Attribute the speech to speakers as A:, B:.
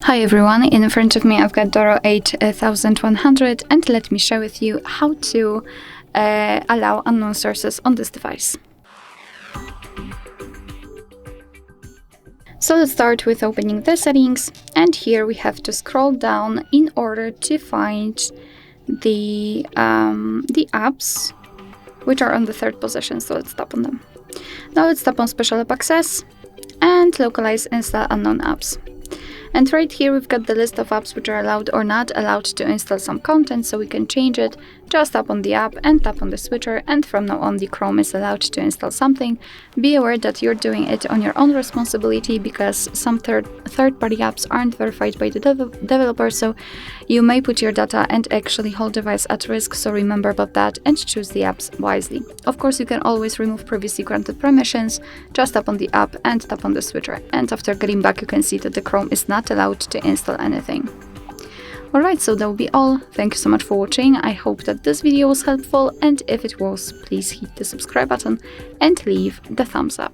A: Hi everyone, in front of me I've got Doro 8100 and let me share with you how to allow unknown sources on this device. So let's start with opening the settings, and here we have to scroll down in order to find the apps which are on the third position, so let's tap on them. Now let's tap on Special App Access and Localize Install Unknown Apps. And right here we've got the list of apps which are allowed or not allowed to install some content, so we can change it. Just tap on the app and tap on the switcher, and from now on the Chrome is allowed to install something. Be aware that you're doing it on your own responsibility, because some third-party apps aren't verified by the developer, so you may put your data and actually whole device at risk, so remember about that and choose the apps wisely. Of course, you can always remove previously granted permissions. Just tap on the app and tap on the switcher, and after getting back you can see that the Chrome is not allowed to install anything. Alright, so that will be all. Thank you so much for watching. I hope that this video was helpful, and if it was, please hit the subscribe button and leave the thumbs up.